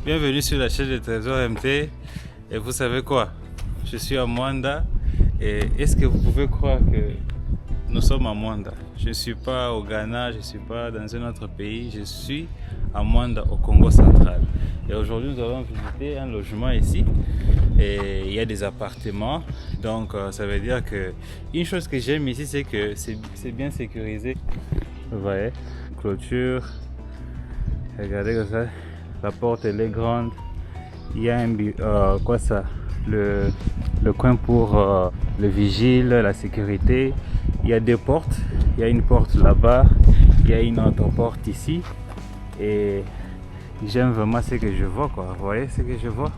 Bienvenue sur la chaîne de Trésor MT. Et vous savez quoi? Je suis à Mwanda. Et est-ce que vous pouvez croire que nous sommes à Mwanda? Je ne suis pas au Ghana, je ne suis pas dans un autre pays. Je suis à Mwanda, au Congo central. Et aujourd'hui, nous allons visiter un logement ici. Et il y a des appartements. Donc, ça veut dire que une chose que j'aime ici, c'est que c'est bien sécurisé. Vous voyez, clôture. Regardez comme ça. La porte elle est grande. Il y a un quoi ça, le coin pour le vigile, la sécurité. Il y a deux portes. Il y a une porte là-bas. Il y a une autre porte ici. Et j'aime vraiment ce que je vois, quoi. Vous voyez ce que je vois?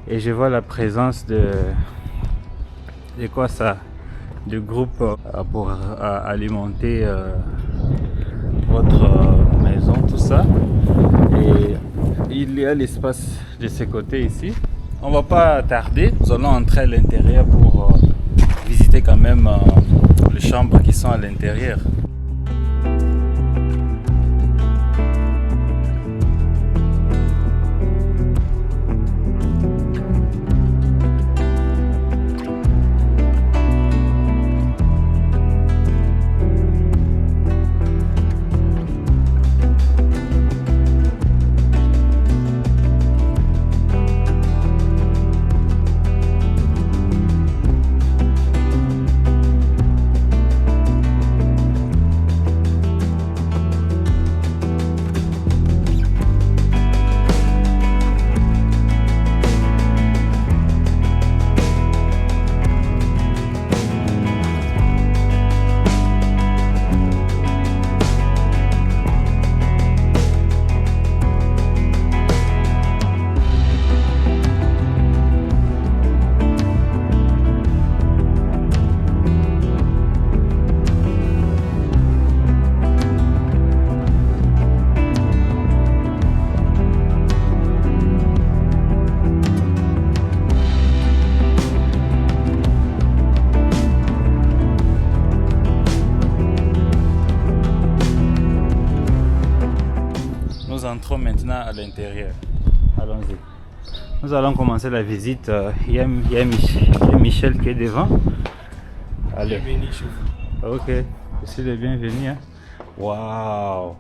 Et je vois la présence de quoi ça, de groupe pour alimenter votre maison, tout ça. Et il y a l'espace de ce côté ici. On va pas tarder, nous allons entrer à l'intérieur pour visiter quand même les chambres qui sont à l'intérieur. Nous entrons maintenant à l'intérieur. Allons-y. Nous allons commencer la visite. Il y a Michel qui est devant. Allez. Bienvenue chez vous. Ok, je suis le bienvenu. Hein? Waouh!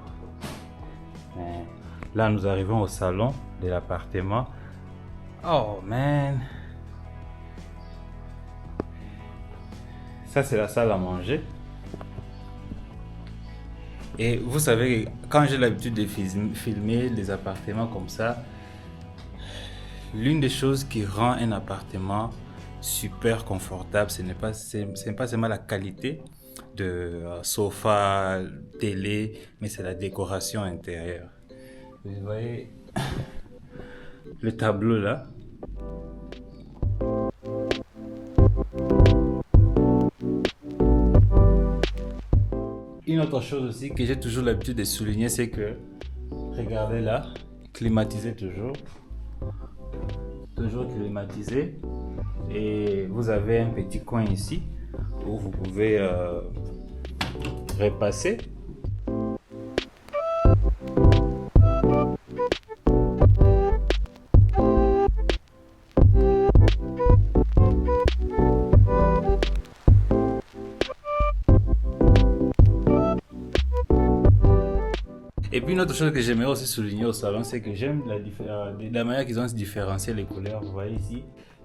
Là, nous arrivons au salon de l'appartement. Oh man! Ça, c'est la salle à manger. Et vous savez, quand j'ai l'habitude de filmer des appartements comme ça, l'une des choses qui rend un appartement super confortable, ce n'est pas seulement la qualité de sofa, télé, mais c'est la décoration intérieure. Vous voyez le tableau là. Une autre chose aussi que j'ai toujours l'habitude de souligner, c'est que, regardez là, climatisé toujours climatisé, et vous avez un petit coin ici où vous pouvez repasser. Et puis une autre chose que j'aimerais aussi souligner au salon, c'est que j'aime la manière qu'ils ont différencié les couleurs. Vous voyez ici,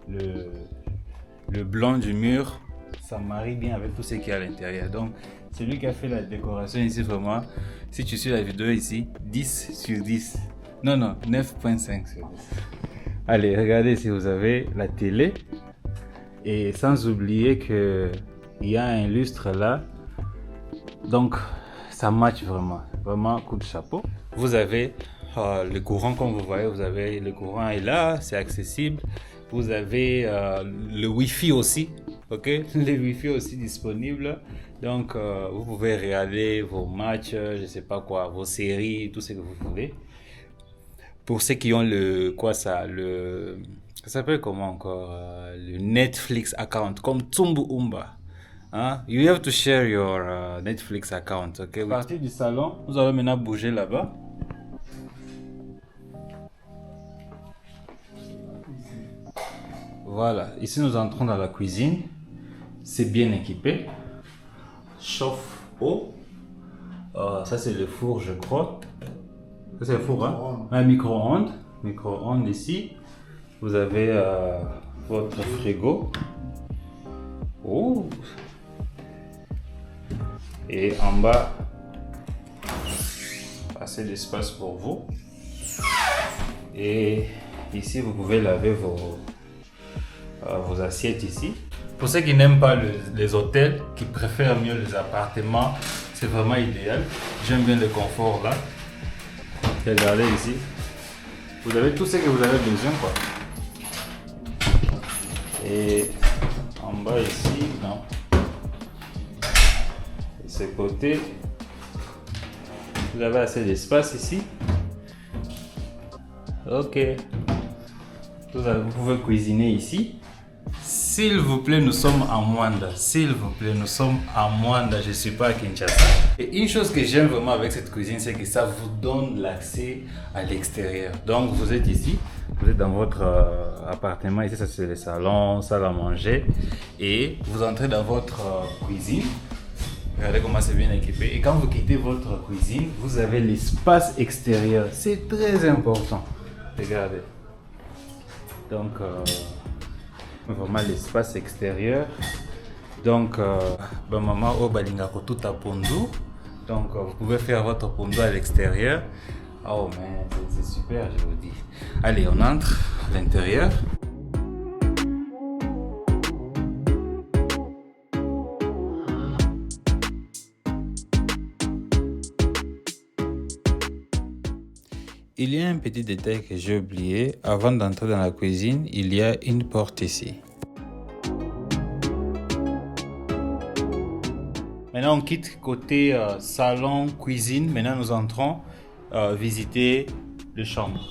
le blanc du mur, ça marie bien avec tout ce qu'il y a à l'intérieur. Donc, celui qui a fait la décoration ici, vraiment, si tu suis la vidéo ici, 10 sur 10. Non, 9.5 sur 10. Allez, regardez si vous avez la télé. Et sans oublier qu'il y a un lustre là. Donc, ça match vraiment coup de chapeau. Vous avez le courant, comme vous voyez, le courant est là, c'est accessible. Vous avez le Wi-Fi aussi, ok, le Wi-Fi aussi disponible. Donc vous pouvez regarder vos matchs, je sais pas quoi, vos séries, tout ce que vous voulez. Pour ceux qui ont ça s'appelle comment encore, le Netflix account, comme Tumbu Umba. Hein? You have to share your Netflix account, ok? À partir du salon, nous allons maintenant bouger là-bas. Voilà, ici nous entrons dans la cuisine. C'est bien équipé. Chauffe-eau. Ça c'est le four, je crois. Ça c'est le four, hein? Un micro-ondes. Micro-ondes ici. Vous avez votre frigo. Oh. Et en bas, assez d'espace pour vous. Et ici, vous pouvez laver vos assiettes ici. Pour ceux qui n'aiment pas les hôtels, qui préfèrent mieux les appartements, c'est vraiment idéal. J'aime bien le confort là. Regardez ici. Vous avez tout ce que vous avez besoin, quoi. Et en bas ici, non. De ce côté, vous avez assez d'espace ici. Ok. Vous pouvez cuisiner ici. S'il vous plaît, nous sommes à Mwanda. S'il vous plaît, nous sommes à Mwanda. Je ne suis pas à Kinshasa. Et une chose que j'aime vraiment avec cette cuisine, c'est que ça vous donne l'accès à l'extérieur. Donc, vous êtes ici, vous êtes dans votre appartement. Ici, ça c'est le salon, salle à manger. Et vous entrez dans votre cuisine. Regardez comment c'est bien équipé. Et quand vous quittez votre cuisine, vous avez l'espace extérieur. C'est très important. Regardez. Donc, vraiment l'espace extérieur. Donc, maman au balingako tout à Pondu. Donc, vous pouvez faire votre Pondu à l'extérieur. Oh, mais c'est super, je vous dis. Allez, on entre à l'intérieur. Il y a un petit détail que j'ai oublié. Avant d'entrer dans la cuisine, il y a une porte ici. Maintenant, on quitte côté salon, cuisine. Maintenant, nous entrons visiter les chambres.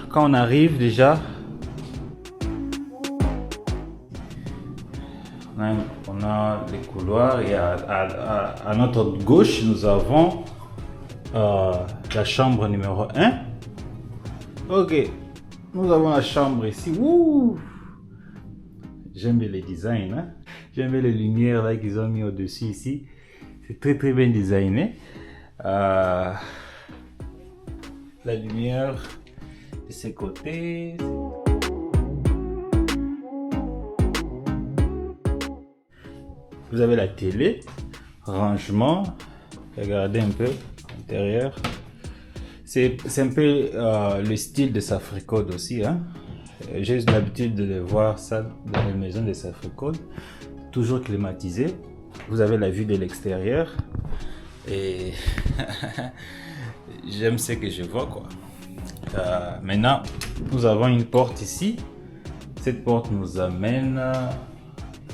Quand on arrive déjà, on a les couloirs et à notre gauche, nous avons la chambre numéro 1. Ok, nous avons la chambre ici. J'aime bien les designs, hein? J'aime bien les lumières là qu'ils ont mis au-dessus ici. C'est très très bien designé. La lumière de ces côtés. Vous avez la télé, rangement. Regardez un peu l'intérieur. C'est un peu le style de Safricode aussi, hein. J'ai l'habitude de voir ça dans les maisons de Safricode. Toujours climatisé. Vous avez la vue de l'extérieur. Et j'aime ce que je vois, quoi. Maintenant, nous avons une porte ici. Cette porte nous amène.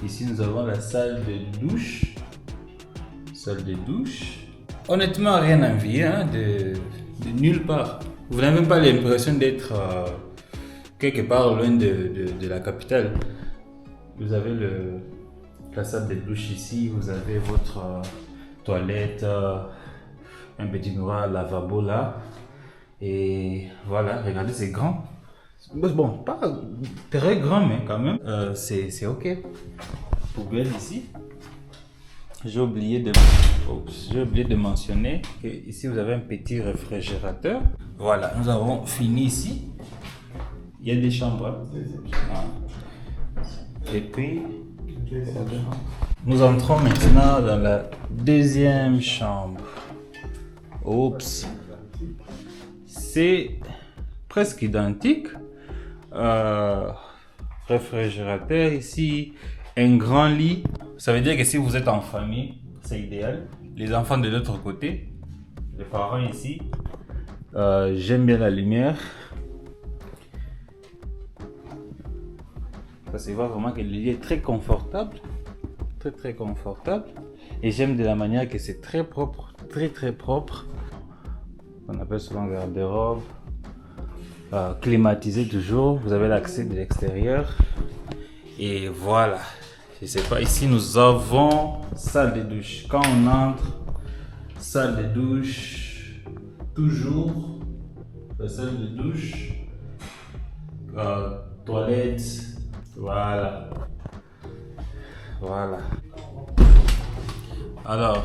Ici, nous avons la salle de douche. Salle de douche. Honnêtement, rien à envier, hein, de nulle part. Vous n'avez même pas l'impression d'être quelque part loin de la capitale. Vous avez la salle de douche ici, vous avez votre toilette, un petit noir lavabo là. Et voilà, regardez, c'est grand. Bon, pas très grand, mais quand même, c'est ok. Poubelle ici. J'ai oublié de mentionner que ici vous avez un petit réfrigérateur. Voilà, nous avons fini ici. Il y a des chambres. Et puis, nous entrons maintenant dans la deuxième chambre. Oups. C'est presque identique. Réfrigérateur ici. Un grand lit. Ça veut dire que si vous êtes en famille, c'est idéal. Les enfants de l'autre côté, les parents ici. J'aime bien la lumière. Ça se voit vraiment que le lit est très confortable. Très très confortable. Et j'aime de la manière que c'est très propre. Très très propre. On appelle souvent garde-robe. Climatisé toujours. Vous avez l'accès de l'extérieur. Et voilà. Je sais pas, ici nous avons salle de douche. Quand on entre, salle de douche, toujours la salle de douche, toilettes. Voilà. Voilà. Alors,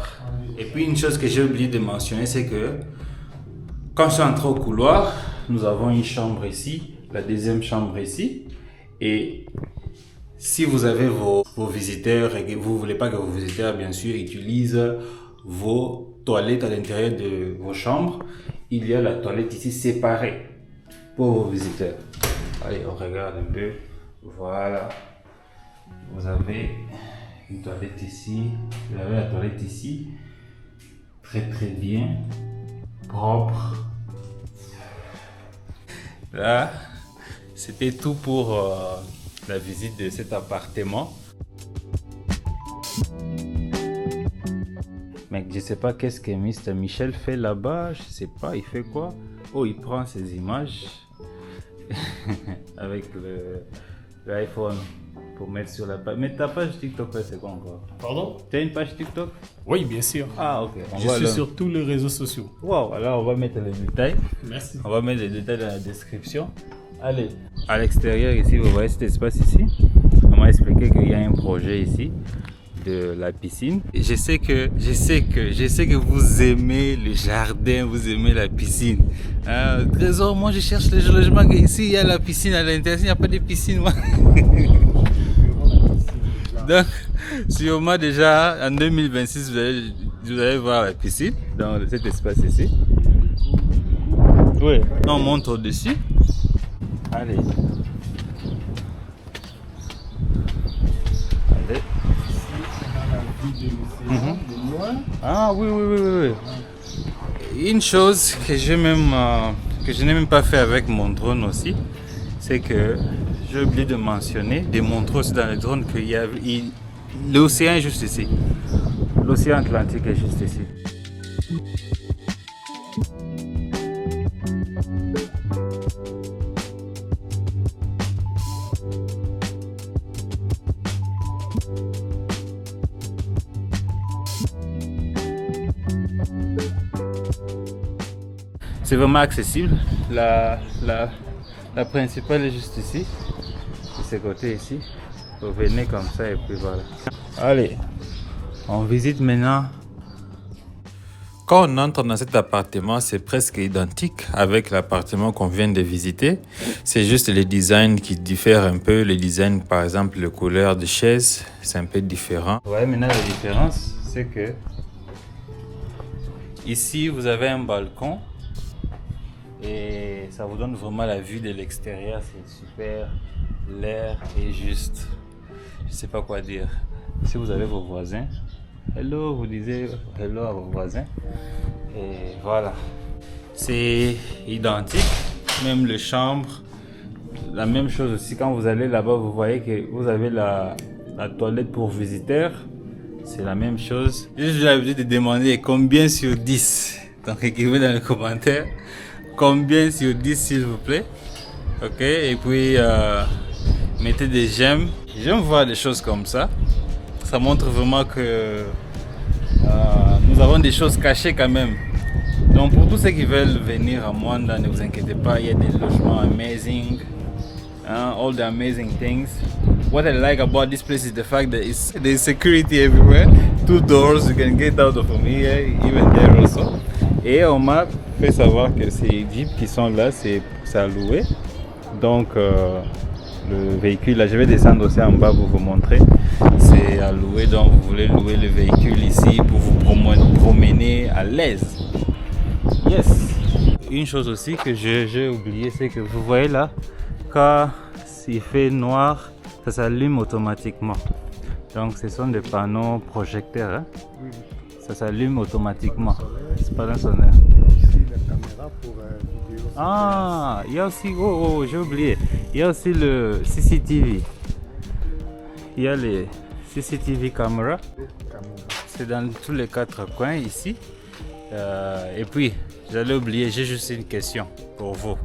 et puis une chose que j'ai oublié de mentionner, c'est que quand je suis entré au couloir, nous avons une chambre ici, la deuxième chambre ici. Et si vous avez vos visiteurs et que vous ne voulez pas que vos visiteurs, bien sûr, utilisent vos toilettes à l'intérieur de vos chambres, il y a la toilette ici séparée pour vos visiteurs. Allez, on regarde un peu. Voilà. Vous avez une toilette ici. Vous avez la toilette ici. Très très bien. Propre. Là, c'était tout pour la visite de cet appartement. Mec, je sais pas qu'est-ce que Mr. Michel fait là-bas. Je sais pas, il fait quoi? Oh, il prend ses images avec l'iPhone pour mettre sur la page. Mais ta page TikTok, c'est quoi encore? Pardon? Tu as une page TikTok? Oui, bien sûr. Ah, ok. Je suis sur tous les réseaux sociaux. Wow, alors on va mettre les détails. Merci. On va mettre les détails dans la description. Allez, à l'extérieur ici, vous voyez cet espace ici. On m'a expliqué qu'il y a un projet ici de la piscine. Et je sais que vous aimez le jardin, vous aimez la piscine. Trésor, moi je cherche le logement ici, il y a la piscine à l'intérieur, il n'y a pas de piscine, moi. Donc, sûrement déjà en 2026, vous allez voir la piscine dans cet espace ici. Oui, on monte au-dessus. Allez. Allez. Ah oui. Une chose que je n'ai même pas fait avec mon drone aussi, c'est que j'ai oublié de mentionner, de montrer aussi dans le drone que l'océan est juste ici. L'océan Atlantique est juste ici. C'est vraiment accessible. La principale est juste ici, de ce côté ici. Vous venez comme ça et puis voilà. Allez, on visite maintenant. Quand on entre dans cet appartement, c'est presque identique avec l'appartement qu'on vient de visiter. C'est juste les designs qui diffèrent un peu. Les designs, par exemple, la couleur de chaise, c'est un peu différent. Ouais, maintenant la différence, c'est que ici, vous avez un balcon. Et ça vous donne vraiment la vue de l'extérieur, c'est super, l'air est juste, je sais pas quoi dire. Si vous avez vos voisins, hello, vous disiez hello à vos voisins. Et voilà, c'est identique, même les chambres, la même chose aussi. Quand vous allez là-bas, vous voyez que vous avez la toilette pour visiteurs, c'est la même chose. J'ai l'habitude de demander combien sur 10, donc écrivez dans les commentaires. Combien sur 10 s'il vous plaît. Ok, et puis mettez des j'aime. J'aime voir des choses comme ça. Ça montre vraiment que nous avons des choses cachées quand même. Donc pour tous ceux qui veulent venir à Mwanda, ne vous inquiétez pas, il y a des logements amazing. All the amazing things. What I like about this place is the fact that there's security everywhere. 2 doors, you can get out from here, even there also. Et on m'a fait savoir que ces jeeps qui sont là, c'est à louer. Donc le véhicule, là je vais descendre aussi en bas pour vous montrer. C'est à louer, donc vous voulez louer le véhicule ici pour vous promener à l'aise. Yes. Une chose aussi que j'ai oublié, c'est que vous voyez là, quand il fait noir, ça s'allume automatiquement. Donc ce sont des panneaux projecteurs. Hein? Oui. Ça s'allume automatiquement. C'est pas un sonneau. Ici la caméra pour vidéo. Ah, il y a aussi, j'ai oublié. Il y a aussi le CCTV. Il y a les CCTV caméras. C'est dans tous les 4 coins ici. Et puis, j'allais oublier, j'ai juste une question pour vous.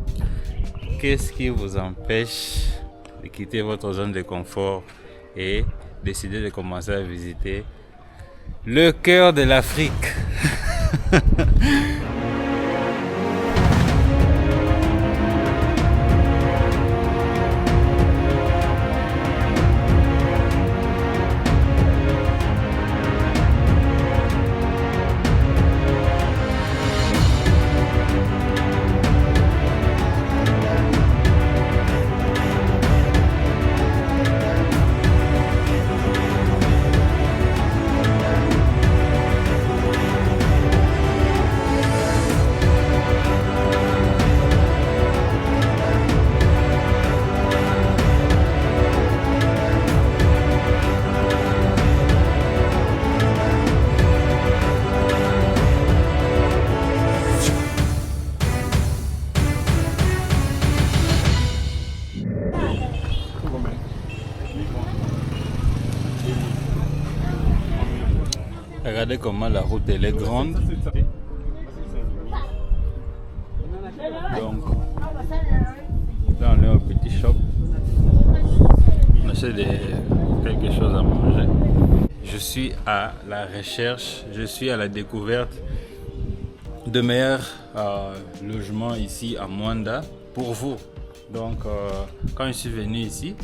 Qu'est-ce qui vous empêche de quitter votre zone de confort et décider de commencer à visiter le cœur de l'Afrique? Regardez comment la route elle est grande. Donc, là on est au petit shop. On achète quelque chose à manger. Je suis à la recherche, je suis à la découverte de meilleurs logements ici à Mwanda pour vous. Donc, quand je suis venu ici,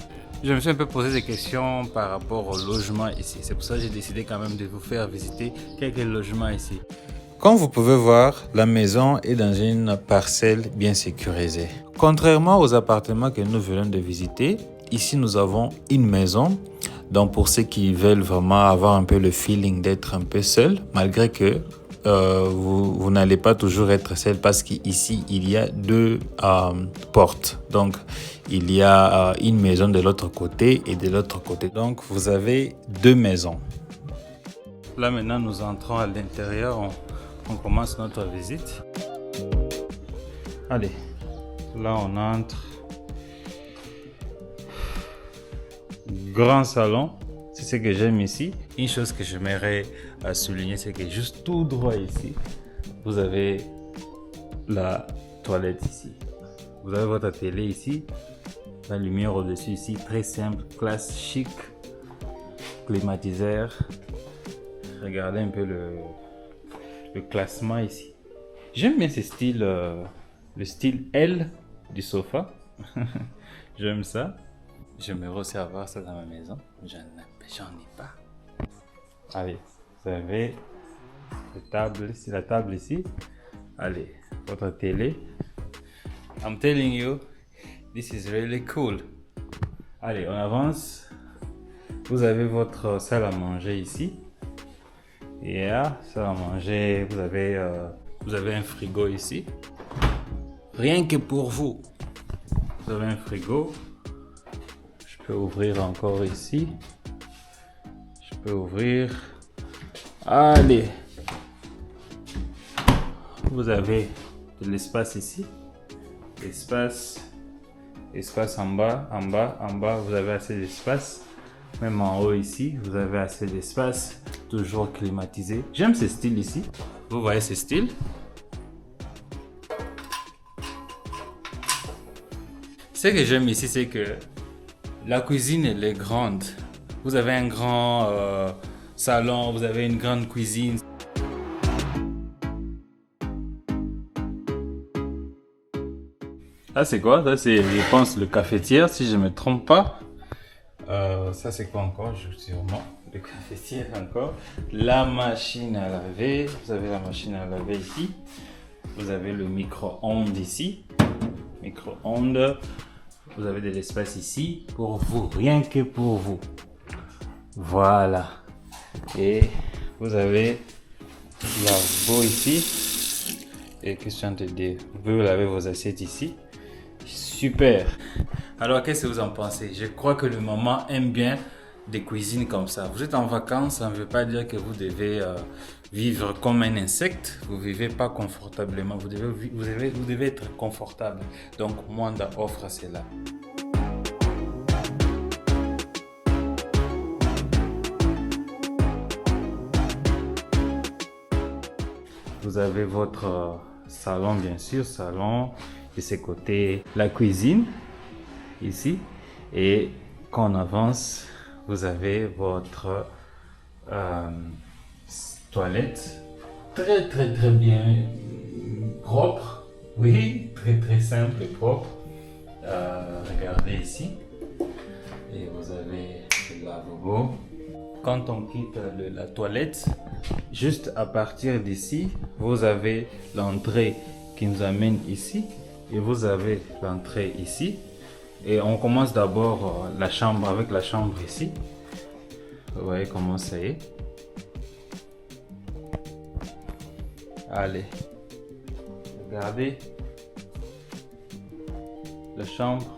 je me suis un peu posé des questions par rapport au logement ici. C'est pour ça que j'ai décidé quand même de vous faire visiter quelques logements ici. Comme vous pouvez voir, la maison est dans une parcelle bien sécurisée. Contrairement aux appartements que nous venons de visiter, ici nous avons une maison. Donc pour ceux qui veulent vraiment avoir un peu le feeling d'être un peu seul, malgré que vous n'allez pas toujours être seul parce qu'ici il y a deux portes. Donc il y a une maison de l'autre côté et de l'autre côté. Donc vous avez deux maisons. Là maintenant nous entrons à l'intérieur. On commence notre visite. Allez, là on entre. Grand salon, c'est ce que j'aime ici. Une chose que j'aimerais souligner, c'est que juste tout droit ici, vous avez la toilette ici. Vous avez votre télé ici, la lumière au-dessus ici, très simple, classe chic, climatiseur. Regardez un peu le classement ici. J'aime bien ce style, le style L du sofa. J'aime ça. J'aimerais aussi avoir ça dans ma maison. J'en ai pas. Allez, vous avez la table ici. Allez, votre télé. I'm telling you, this is really cool. Allez, on avance. Vous avez votre salle à manger ici. Et là, salle à manger, vous avez un frigo ici. Rien que pour vous. Vous avez un frigo. Je peux ouvrir encore ici. Je peux ouvrir. Allez. Vous avez de l'espace ici. Espace en bas, vous avez assez d'espace. Même en haut ici, vous avez assez d'espace. Toujours climatisé. J'aime ce style ici. Vous voyez ce style? Ce que j'aime ici, c'est que la cuisine elle est grande. Vous avez un grand salon, vous avez une grande cuisine. Ça c'est quoi? Ça c'est, je pense, le cafetière si je ne me trompe pas. Ça c'est quoi encore? Sûrement le cafetière encore. La machine à laver. Vous avez la machine à laver ici. Vous avez le micro-ondes ici. Micro-ondes. Vous avez de l'espace ici pour vous, rien que pour vous. Voilà. Et vous avez lavabo ici. Et question de dire, vous pouvez laver vos assiettes ici. Super. Alors qu'est-ce que vous en pensez? Je crois que le maman aime bien des cuisines comme ça. Vous êtes en vacances, ça ne veut pas dire que vous devez vivre comme un insecte. Vous ne vivez pas confortablement. Vous devez être confortable. Donc, Mwanda offre cela. Vous avez votre salon, bien sûr, salon. De ce côté, la cuisine, ici. Et quand on avance, vous avez votre toilette. Très, très, très bien propre. Oui, très, très simple et propre. Regardez ici. Et vous avez le lavabo. Quand on quitte la toilette, juste à partir d'ici, vous avez l'entrée qui nous amène ici. Et vous avez l'entrée ici. Et on commence d'abord la chambre avec la chambre ici. Vous voyez comment ça est. Allez. Regardez. La chambre.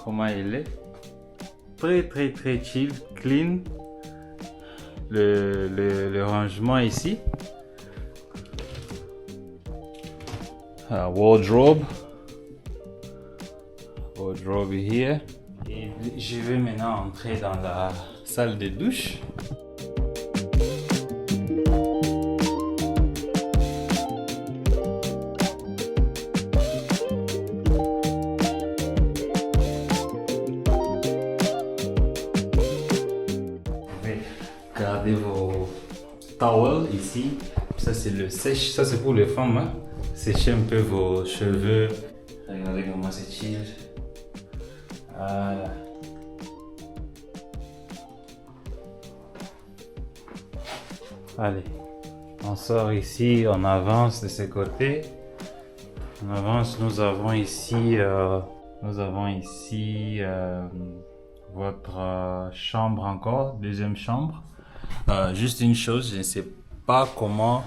Comment elle est. Très très très chill. Clean. Le rangement ici. Wardrobe here. Et je vais maintenant entrer dans la salle de douche. towel ici. Ça c'est le sèche, ça c'est pour les femmes, hein. Sécher un peu vos cheveux. Regardez comment c'est chill. Voilà. Allez, on sort ici, on avance de ce côté. On avance, nous avons ici votre chambre encore, deuxième chambre. Juste une chose, je ne sais pas comment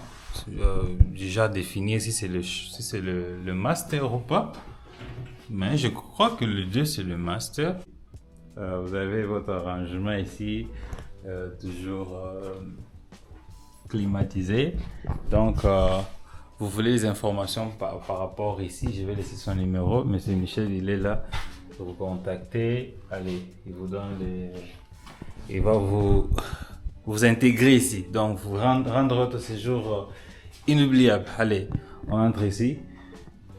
déjà définir si c'est le master ou pas, mais je crois que le 2 c'est le master. Vous avez votre arrangement ici, toujours climatisé. Donc, vous voulez les informations par rapport ici, je vais laisser son numéro. Monsieur Michel, il est là. Vous contactez. Allez, il vous donne il va vous intégrer ici. Donc, vous rendre votre séjour inoubliable. Allez, on entre ici.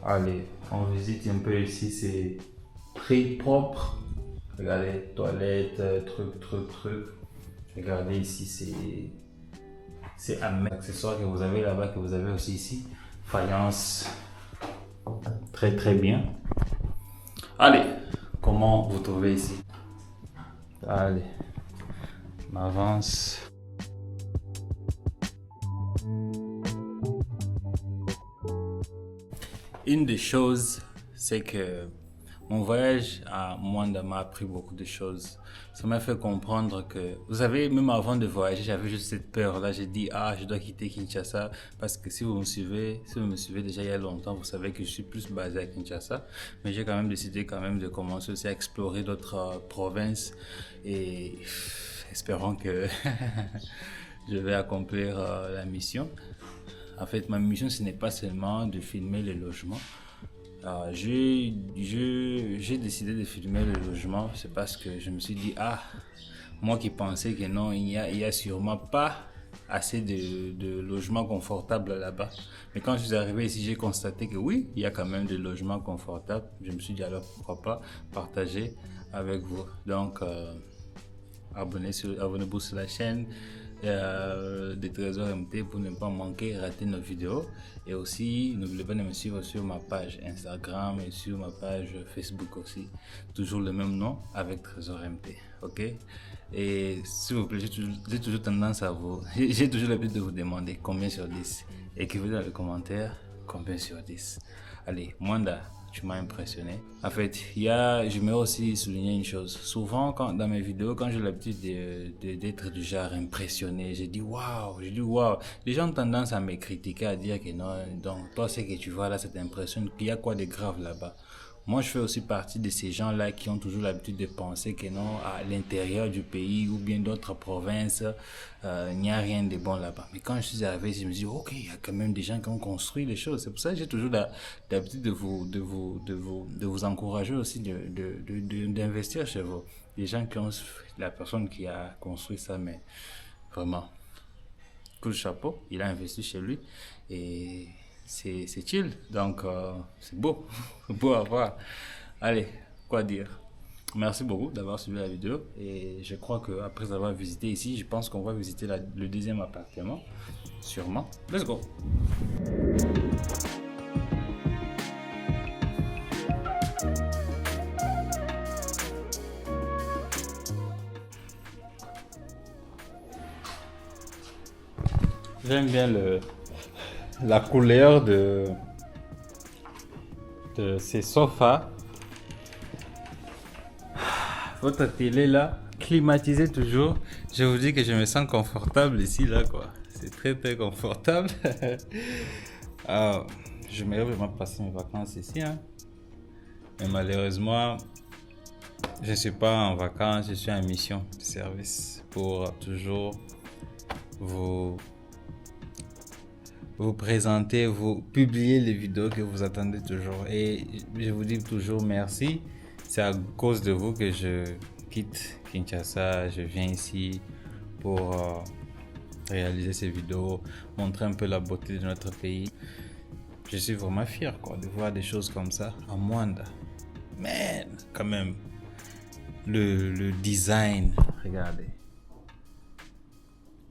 Allez, on visite un peu ici. C'est très propre. Regardez, toilettes, truc. Regardez ici, c'est un accessoire que vous avez là-bas, que vous avez aussi ici. Faïence. Très bien. Allez, comment vous trouvez ici? Allez, on avance. Une des choses, c'est que mon voyage à Mwanda m'a appris beaucoup de choses. Ça m'a fait comprendre que, vous savez, même avant de voyager, j'avais juste cette peur-là. J'ai dit, je dois quitter Kinshasa. Parce que si vous me suivez déjà il y a longtemps, vous savez que je suis plus basé à Kinshasa. Mais j'ai quand même décidé de commencer aussi à explorer d'autres provinces. Et espérons que je vais accomplir la mission. En fait, ma mission, ce n'est pas seulement de filmer les logements. J'ai décidé de filmer le logement, c'est parce que je me suis dit, moi qui pensais que non, il y a sûrement pas assez de logements confortables là-bas. Mais quand je suis arrivé ici, j'ai constaté que oui, il y a quand même des logements confortables. Je me suis dit alors pourquoi pas partager avec vous. Donc, abonnez-vous sur la chaîne des Trésors MT pour ne pas rater nos vidéos. Et aussi, n'oubliez pas de me suivre sur ma page Instagram et sur ma page Facebook aussi. Toujours le même nom avec Trésor MT. Ok? Et s'il vous plaît, j'ai toujours tendance à j'ai toujours l'habitude de vous demander combien sur 10. Écrivez dans les commentaires combien sur 10. Allez, Mwanda, tu m'as impressionné. En fait, je vais aussi souligner une chose. Souvent, dans mes vidéos, quand j'ai l'habitude d'être du genre impressionné, je dis waouh. Les gens ont tendance à me critiquer, à dire que non, donc toi, ce que tu vois là, ça t'impressionne. Il y a quoi de grave là-bas? Moi, je fais aussi partie de ces gens-là qui ont toujours l'habitude de penser que non, à l'intérieur du pays ou bien d'autres provinces, il n'y a rien de bon là-bas. Mais quand je suis arrivé, je me dis, ok, il y a quand même des gens qui ont construit les choses. C'est pour ça que j'ai toujours l'habitude de vous encourager aussi d'investir chez vous. Des gens la personne qui a construit ça, mais vraiment, coup de chapeau, il a investi chez lui et c'est chill, donc c'est beau, beau à voir. Allez, quoi dire? Merci beaucoup d'avoir suivi la vidéo et je crois qu'après avoir visité ici, je pense qu'on va visiter le deuxième appartement, sûrement. Let's go! J'aime bien la couleur de ces sofas. Votre télé là, climatisée toujours. Je vous dis que je me sens confortable ici là quoi. C'est très confortable. J'aimerais vraiment passer mes vacances ici, hein. Mais malheureusement, je ne suis pas en vacances, je suis en mission de service pour toujours vous présenter, vous publier les vidéos que vous attendez toujours. Et je vous dis toujours merci. C'est à cause de vous que je quitte Kinshasa. Je viens ici pour réaliser ces vidéos, montrer un peu la beauté de notre pays. Je suis vraiment fier de voir des choses comme ça à Mwanda. Man, quand même, le design, regardez.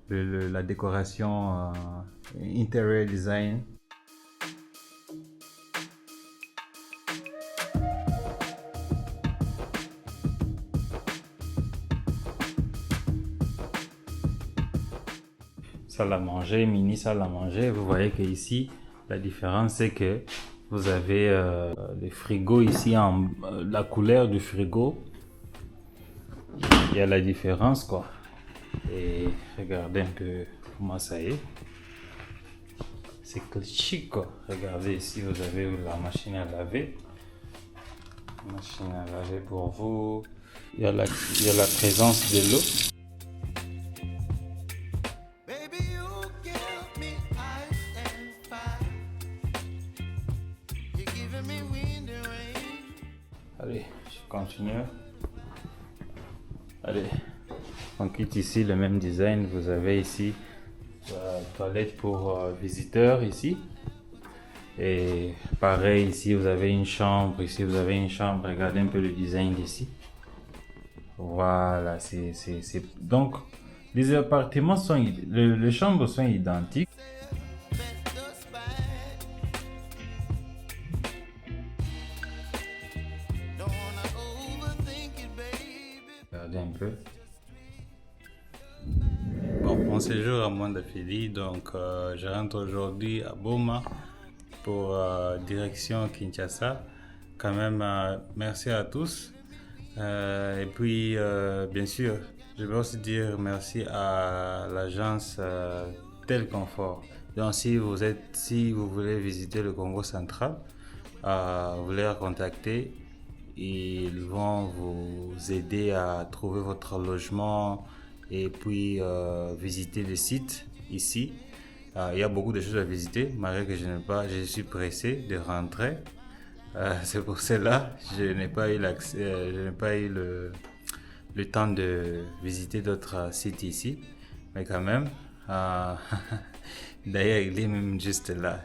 la décoration, interior design. Salle à manger, mini salle à manger. Vous voyez que ici, la différence c'est que vous avez le frigo ici, la couleur du frigo. Il y a la différence quoi. Et regardez un peu comment ça est. C'est chic quoi. Regardez ici, vous avez la machine à laver. Machine à laver pour vous. Il y a la présence de l'eau. Allez, je continue. Allez, on quitte ici le même design. Vous avez ici la toilette pour visiteurs ici. Et pareil, ici vous avez une chambre. Ici vous avez une chambre. Regardez un peu le design d'ici. Voilà, c'est... Donc, les appartements sont... Les chambres sont identiques. Regardez un peu. Bon, mon séjour à Manda-Fili, donc je rentre aujourd'hui à Boma pour direction Kinshasa. Quand même, merci à tous. Et puis, bien sûr, je veux aussi dire merci à l'agence Tel Confort. Donc, si vous voulez visiter le Congo central, vous les contacter. Ils vont vous aider à trouver votre logement et puis visiter le site ici. Il y a beaucoup de choses à visiter, malgré que je suis pressé de rentrer. C'est pour cela que je n'ai pas eu le temps de visiter d'autres sites ici. Mais quand même, d'ailleurs il est même juste là.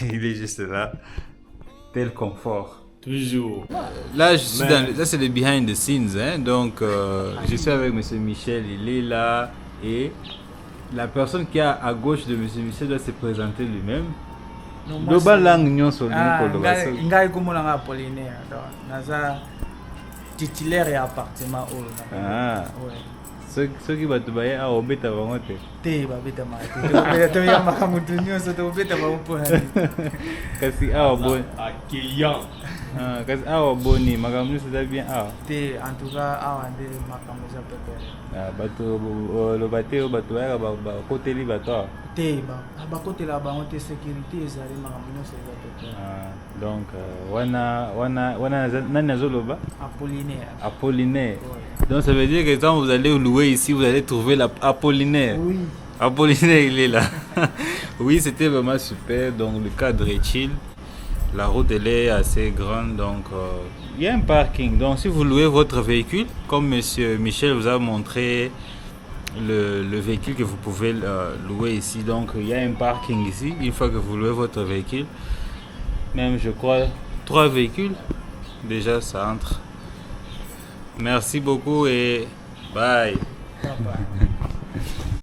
Il est juste là. Tel Confort. Toujours. Là, là c'est le behind the scenes, hein? Donc je suis avec M. Michel, il est là et la personne qui est à gauche de M. Michel doit se présenter lui-même. Doba langue nyonso ngai komona nga Apollinaire naza titulaire ya appartement oyo soki bato baye awa obeta bango te babeta mate toyambaka moto nyonso tobeta bango mpona kasi awa boni Accueillant. kasi awa boni makambo nyonso eza bien awa te en tout cas awa nde makambo eza pepele bato loba te oyo bato bayaka bakoteli bato awa te bakotela bango te sécurité ezali makambo nyonso eza pepele donc wana nani azoloba Apollinaire. Donc ça veut dire que quand vous allez louer ici, vous allez trouver Apollinaire. Oui. Apollinaire, il est là. Oui, c'était vraiment super. Donc le cadre est chill. La route elle est assez grande. Donc il y a un parking. Donc si vous louez votre véhicule, comme Monsieur Michel vous a montré le véhicule que vous pouvez louer ici. Donc il y a un parking ici. Une fois que vous louez votre véhicule, même je crois 3 véhicules, déjà ça entre. Merci beaucoup et bye. Bye bye.